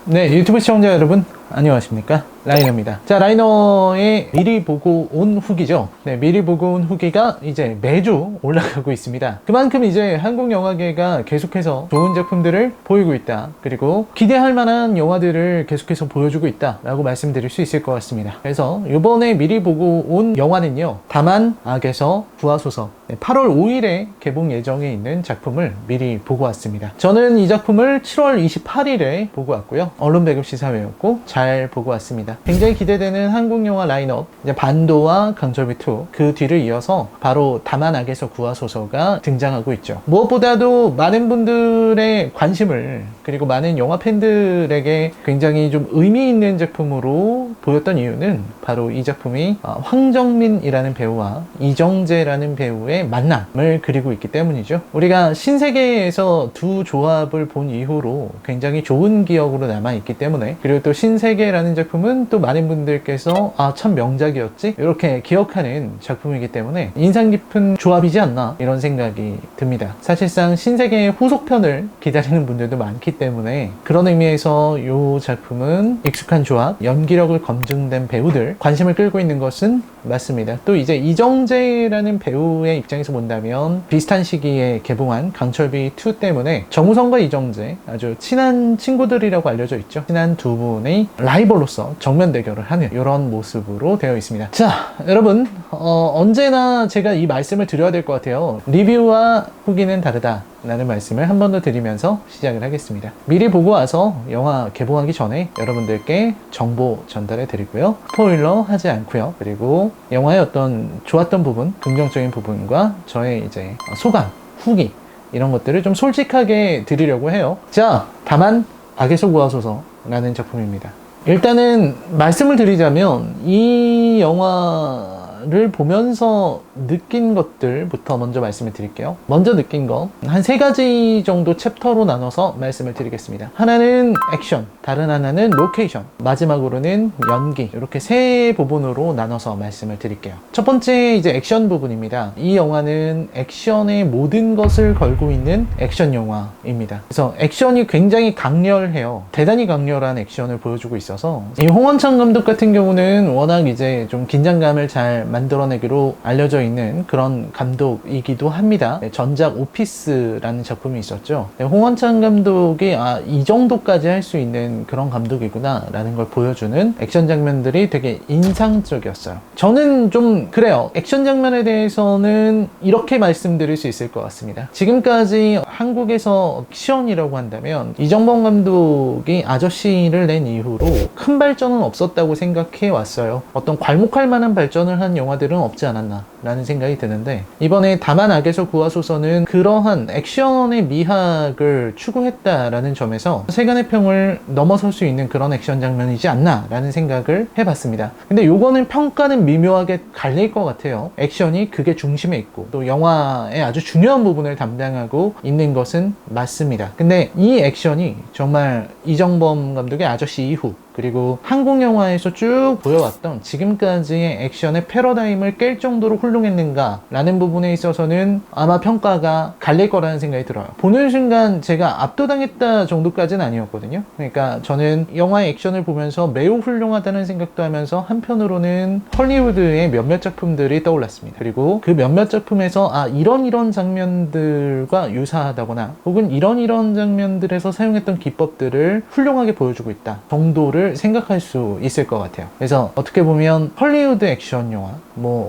네, 유튜브 시청자 여러분 안녕하십니까, 라이너입니다. 자, 라이너의 미리 보고 온 후기죠. 네, 미리 보고 온 후기가 이제 매주 올라가고 있습니다. 그만큼 이제 한국 영화계가 계속해서 좋은 작품들을 보이고 있다, 그리고 기대할 만한 영화들을 계속해서 보여주고 있다 라고 말씀드릴 수 있을 것 같습니다. 그래서 이번에 미리 보고 온 영화는요, 다만 악에서 구하소서, 8월 5일에 개봉 예정에 있는 작품을 미리 보고 왔습니다. 저는 이 작품을 7월 28일에 보고 왔고요, 언론 배급 시사회였고 잘 보고 왔습니다. 굉장히 기대되는 한국 영화 라인업, 이제 반도와 강철비2, 그 뒤를 이어서 바로 다만 악에서 구하소서가 등장하고 있죠. 무엇보다도 많은 분들의 관심을, 그리고 많은 영화 팬들에게 굉장히 좀 의미 있는 작품으로 보였던 이유는 바로 이 작품이 황정민이라는 배우와 이정재라는 배우의 만남을 그리고 있기 때문이죠. 우리가 신세계에서 두 조합을 본 이후로 굉장히 좋은 기억으로 남아있기 때문에, 그리고 또 신세계라는 작품은 또 많은 분들께서 참 명작이었지, 이렇게 기억하는 작품이기 때문에 인상 깊은 조합이지 않나, 이런 생각이 듭니다. 사실상 신세계의 후속편을 기다리는 분들도 많기 때문에 그런 의미에서 이 작품은 익숙한 조합, 연기력을 검증된 배우들, 관심을 끌고 있는 것은 맞습니다. 또 이제 이정재라는 배우의 입장에서 본다면 비슷한 시기에 개봉한 강철비2 때문에 정우성과 이정재, 아주 친한 친구들이라고 알려져 있죠. 친한 두 분의 라이벌로서 정면 대결을 하는 이런 모습으로 되어 있습니다. 자, 여러분, 언제나 제가 이 말씀을 드려야 될 것 같아요. 리뷰와 후기는 다르다 라는 말씀을 한 번 더 드리면서 시작을 하겠습니다. 미리 보고 와서 영화 개봉하기 전에 여러분들께 정보 전달해 드리고요, 스포일러 하지 않고요, 그리고 영화의 어떤 좋았던 부분, 긍정적인 부분과 저의 이제 소감, 후기, 이런 것들을 좀 솔직하게 드리려고 해요. 자, 다만 악에서 구하소서 라는 작품입니다. 일단은 말씀을 드리자면 이 영화를 보면서 느낀 것들부터 먼저 말씀을 드릴게요. 먼저 느낀 거 한 3가지 정도 챕터로 나눠서 말씀을 드리겠습니다. 하나는 액션, 다른 하나는 로케이션, 마지막으로는 연기, 이렇게 3부분으로 나눠서 말씀을 드릴게요. 첫 번째 이제 액션 부분입니다. 이 영화는 액션의 모든 것을 걸고 있는 액션 영화입니다. 그래서 액션이 굉장히 강렬해요. 대단히 강렬한 액션을 보여주고 있어서, 이 홍원창 감독 같은 경우는 워낙 이제 좀 긴장감을 잘 만들어내기로 알려져 있는 그런 감독이기도 합니다. 전작 오피스라는 작품이 있었죠. 홍원창 감독이 이 정도까지 할 수 있는 그런 감독이구나 라는 걸 보여주는 액션 장면들이 되게 인상적이었어요. 저는 좀 그래요. 액션 장면에 대해서는 이렇게 말씀드릴 수 있을 것 같습니다. 지금까지 한국에서 액션이라고 한다면 이정범 감독이 아저씨를 낸 이후로 큰 발전은 없었다고 생각해 왔어요. 어떤 괄목할 만한 발전을 한 영화들은 없지 않았나 라는 생각이 드는데, 이번에 다만 악에서 구하소서는 그러한 액션의 미학을 추구했다라는 점에서 세간의 평을 넘어설 수 있는 그런 액션 장면이지 않나 라는 생각을 해봤습니다. 근데 요거는 평가는 미묘하게 갈릴 것 같아요. 액션이 그게 중심에 있고 또 영화의 아주 중요한 부분을 담당하고 있는 것은 맞습니다. 근데 이 액션이 정말 이정범 감독의 아저씨 이후, 그리고 한국 영화에서 쭉 보여왔던 지금까지의 액션의 패러다임을 깰 정도로 훌륭했는가 라는 부분에 있어서는 아마 평가가 갈릴 거라는 생각이 들어요. 보는 순간 제가 압도당했다 정도까지는 아니었거든요. 그러니까 저는 영화의 액션을 보면서 매우 훌륭하다는 생각도 하면서 한편으로는 헐리우드의 몇몇 작품들이 떠올랐습니다. 그리고 그 몇몇 작품에서 이런 장면들과 유사하다거나 혹은 이런 장면들에서 사용했던 기법들을 훌륭하게 보여주고 있다 정도를 생각할 수 있을 것 같아요. 그래서 어떻게 보면 헐리우드 액션 영화,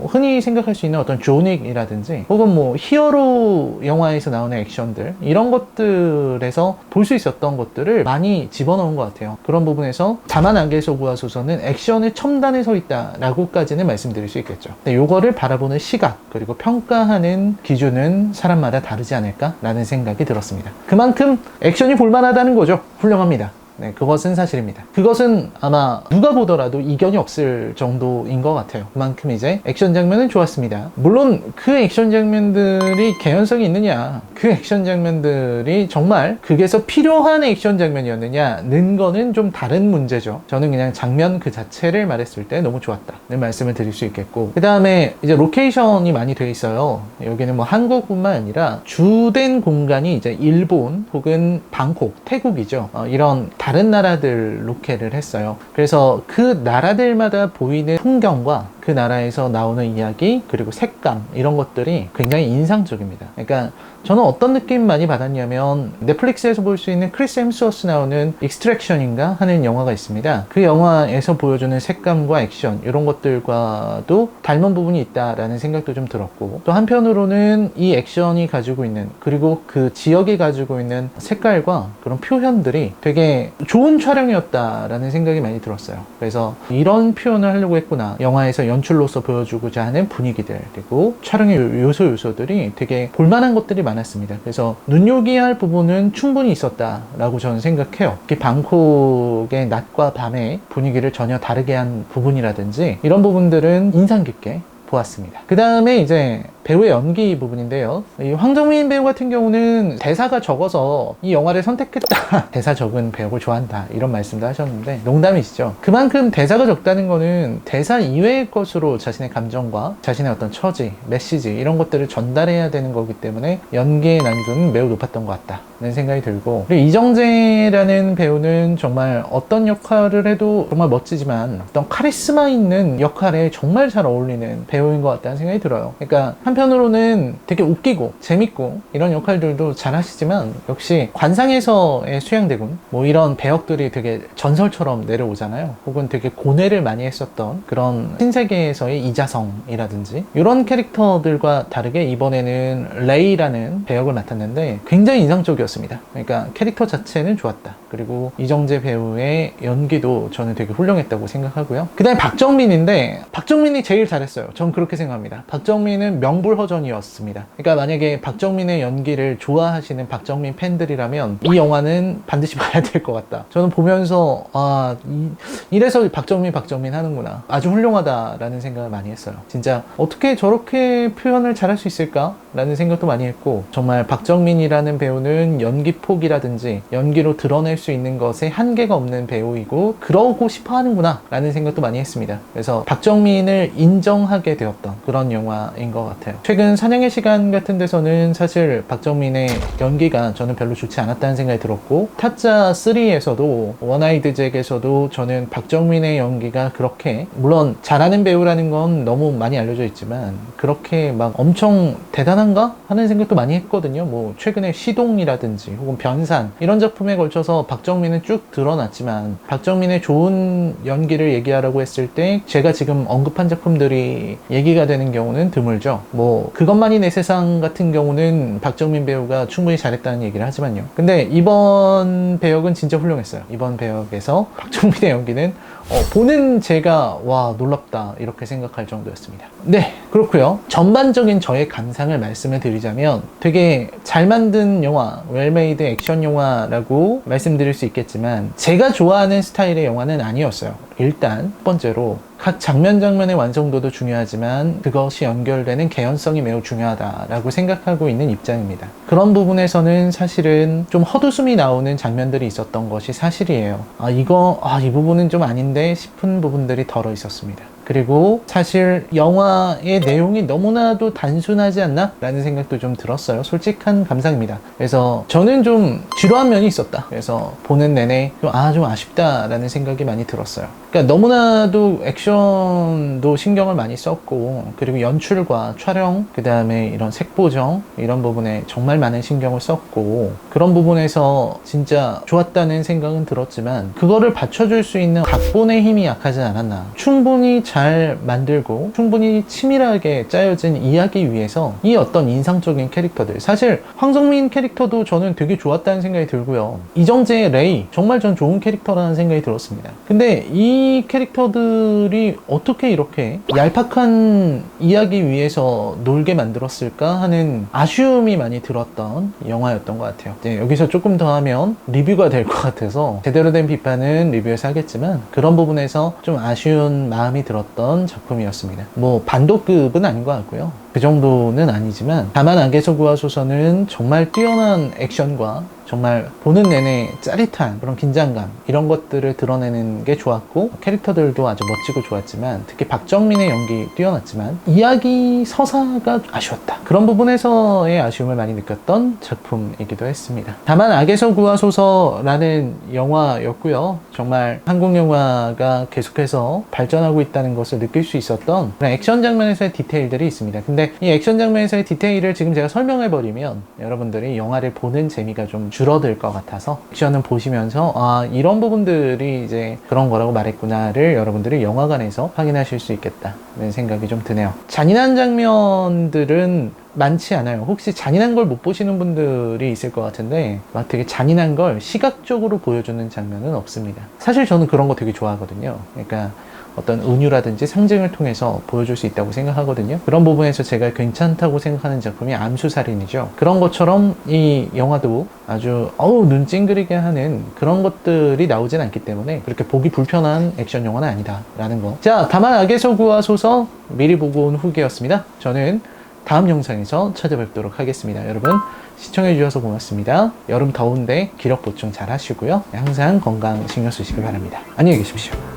흔히 생각할 수 있는 어떤 존윅이라든지 혹은 히어로 영화에서 나오는 액션들, 이런 것들에서 볼 수 있었던 것들을 많이 집어넣은 것 같아요. 그런 부분에서 다만 악에서 구하소서는 액션의 첨단에 서 있다라고까지는 말씀드릴 수 있겠죠. 근데 요거를 바라보는 시각, 그리고 평가하는 기준은 사람마다 다르지 않을까라는 생각이 들었습니다. 그만큼 액션이 볼만하다는 거죠. 훌륭합니다. 네, 그것은 사실입니다. 그것은 아마 누가 보더라도 이견이 없을 정도인 것 같아요. 그만큼 이제 액션 장면은 좋았습니다. 물론 그 액션 장면들이 개연성이 있느냐, 그 액션 장면들이 정말 극에서 필요한 액션 장면이었느냐는 거는 좀 다른 문제죠. 저는 그냥 장면 그 자체를 말했을 때 너무 좋았다는 말씀을 드릴 수 있겠고, 그 다음에 이제 로케이션이 많이 돼 있어요. 여기는 한국뿐만 아니라 주된 공간이 이제 일본 혹은 방콕, 태국이죠. 이런 다른 나라들 로케를 했어요. 그래서 그 나라들마다 보이는 풍경과 그 나라에서 나오는 이야기, 그리고 색감, 이런 것들이 굉장히 인상적입니다. 그러니까 저는 어떤 느낌 많이 받았냐면, 넷플릭스에서 볼 수 있는 크리스 햄스워스 나오는 익스트랙션인가 하는 영화가 있습니다. 그 영화에서 보여주는 색감과 액션, 이런 것들과도 닮은 부분이 있다라는 생각도 좀 들었고, 또 한편으로는 이 액션이 가지고 있는, 그리고 그 지역이 가지고 있는 색깔과 그런 표현들이 되게 좋은 촬영이었다라는 생각이 많이 들었어요. 그래서 이런 표현을 하려고 했구나. 영화에서 연출로서 보여주고자 하는 분위기들, 그리고 촬영의 요소들이 되게 볼만한 것들이 많았습니다. 그래서 눈요기할 부분은 충분히 있었다라고 저는 생각해요. 특히 방콕의 낮과 밤의 분위기를 전혀 다르게 한 부분이라든지, 이런 부분들은 인상 깊게 보았습니다. 그 다음에 이제 배우의 연기 부분인데요. 이 황정민 배우 같은 경우는 대사가 적어서 이 영화를 선택했다. 대사 적은 배우를 좋아한다. 이런 말씀도 하셨는데 농담이시죠. 그만큼 대사가 적다는 거는 대사 이외의 것으로 자신의 감정과 자신의 어떤 처지, 메시지, 이런 것들을 전달해야 되는 거기 때문에 연기의 난이도는 매우 높았던 것 같다는 생각이 들고, 그리고 이정재라는 배우는 정말 어떤 역할을 해도 정말 멋지지만 어떤 카리스마 있는 역할에 정말 잘 어울리는 배우인 것 같다는 생각이 들어요. 그러니까 한편으로는 되게 웃기고 재밌고 이런 역할들도 잘 하시지만, 역시 관상에서의 수양대군, 뭐 이런 배역들이 되게 전설처럼 내려오잖아요. 혹은 되게 고뇌를 많이 했었던 그런 신세계에서의 이자성이라든지 이런 캐릭터들과 다르게 이번에는 레이라는 배역을 맡았는데 굉장히 인상적이었습니다. 그러니까 캐릭터 자체는 좋았다. 그리고 이정재 배우의 연기도 저는 되게 훌륭했다고 생각하고요. 그 다음에 박정민인데, 박정민이 제일 잘했어요. 전 그렇게 생각합니다. 박정민은 명불허전이었습니다. 그러니까 만약에 박정민의 연기를 좋아하시는 박정민 팬들이라면 이 영화는 반드시 봐야 될 것 같다. 저는 보면서 이래서 박정민 하는구나. 아주 훌륭하다라는 생각을 많이 했어요. 진짜 어떻게 저렇게 표현을 잘할 수 있을까? 라는 생각도 많이 했고, 정말 박정민이라는 배우는 연기 폭이라든지 연기로 드러낼 수 있는 것에 한계가 없는 배우이고 그러고 싶어 하는구나 라는 생각도 많이 했습니다. 그래서 박정민을 인정하게 되었던 그런 영화인 것 같아요. 최근 사냥의 시간 같은 데서는 사실 박정민의 연기가 저는 별로 좋지 않았다는 생각이 들었고, 타짜 3에서도 원아이드 잭에서도 저는 박정민의 연기가 그렇게, 물론 잘하는 배우라는 건 너무 많이 알려져 있지만 그렇게 막 엄청 대단한가 하는 생각도 많이 했거든요. 뭐 최근에 시동이라든지 혹은 변산, 이런 작품에 걸쳐서 박정민은 쭉 드러났지만, 박정민의 좋은 연기를 얘기하라고 했을 때 제가 지금 언급한 작품들이 얘기가 되는 경우는 드물죠. 뭐 그것만이 내 세상 같은 경우는 박정민 배우가 충분히 잘했다는 얘기를 하지만요. 근데 이번 배역은 진짜 훌륭했어요. 이번 배역에서 박정민의 연기는 보는 제가 와 놀랍다 이렇게 생각할 정도였습니다. 네, 그렇고요. 전반적인 저의 감상을 말씀을 드리자면 되게 잘 만든 영화, 웰메이드 액션 영화라고 말씀드릴 수 있겠지만 제가 좋아하는 스타일의 영화는 아니었어요. 일단 첫 번째로 각 장면의 완성도도 중요하지만 그것이 연결되는 개연성이 매우 중요하다라고 생각하고 있는 입장입니다. 그런 부분에서는 사실은 좀 헛웃음이 나오는 장면들이 있었던 것이 사실이에요. 이 부분은 좀 아닌데 싶은 부분들이 덜어 있었습니다. 그리고 사실 영화의 내용이 너무나도 단순하지 않나? 라는 생각도 좀 들었어요. 솔직한 감상입니다. 그래서 저는 좀 지루한 면이 있었다. 그래서 보는 내내 좀 아쉽다라는 생각이 많이 들었어요. 그러니까 너무나도 액션도 신경을 많이 썼고, 그리고 연출과 촬영, 그 다음에 이런 색보정, 이런 부분에 정말 많은 신경을 썼고, 그런 부분에서 진짜 좋았다는 생각은 들었지만 그거를 받쳐줄 수 있는 각본의 힘이 약하지 않았나. 충분히 잘 만들고 충분히 치밀하게 짜여진 이야기 위에서 이 어떤 인상적인 캐릭터들, 사실 황정민 캐릭터도 저는 되게 좋았다는 생각이 들고요. 이정재의 레이, 정말 전 좋은 캐릭터라는 생각이 들었습니다. 근데 이 캐릭터들이 어떻게 이렇게 얄팍한 이야기 위에서 놀게 만들었을까 하는 아쉬움이 많이 들었던 영화였던 것 같아요. 이제 여기서 조금 더 하면 리뷰가 될 것 같아서 제대로 된 비판은 리뷰에서 하겠지만, 그런 부분에서 좀 아쉬운 마음이 들었던 작품이었습니다. 뭐 반도급은 아닌 것 같고요. 그 정도는 아니지만, 다만 악에서 구하소서는 정말 뛰어난 액션과 정말 보는 내내 짜릿한 그런 긴장감 이런 것들을 드러내는 게 좋았고, 캐릭터들도 아주 멋지고 좋았지만 특히 박정민의 연기 뛰어났지만 이야기 서사가 아쉬웠다. 그런 부분에서의 아쉬움을 많이 느꼈던 작품이기도 했습니다. 다만 악에서 구하소서라는 영화였고요. 정말 한국 영화가 계속해서 발전하고 있다는 것을 느낄 수 있었던 그런 액션 장면에서의 디테일들이 있습니다. 근데 이 액션 장면에서의 디테일을 지금 제가 설명해버리면 여러분들이 영화를 보는 재미가 좀 줄어들 것 같아서 액션을 보시면서 아, 이런 부분들이 이제 그런 거라고 말했구나를 여러분들이 영화관에서 확인하실 수 있겠다는 생각이 좀 드네요. 잔인한 장면들은 많지 않아요. 혹시 잔인한 걸 못 보시는 분들이 있을 것 같은데 막 되게 잔인한 걸 시각적으로 보여주는 장면은 없습니다. 사실 저는 그런 거 되게 좋아하거든요. 그러니까 어떤 은유라든지 상징을 통해서 보여줄 수 있다고 생각하거든요. 그런 부분에서 제가 괜찮다고 생각하는 작품이 암수살인이죠. 그런 것처럼 이 영화도 아주 눈 찡그리게 하는 그런 것들이 나오진 않기 때문에 그렇게 보기 불편한 액션 영화는 아니다 라는 거. 자, 다만 악에서 구하소서 미리 보고 온 후기였습니다. 저는 다음 영상에서 찾아뵙도록 하겠습니다. 여러분 시청해 주셔서 고맙습니다. 여름 더운데 기력 보충 잘 하시고요. 항상 건강 신경 쓰시길 바랍니다. 안녕히 계십시오.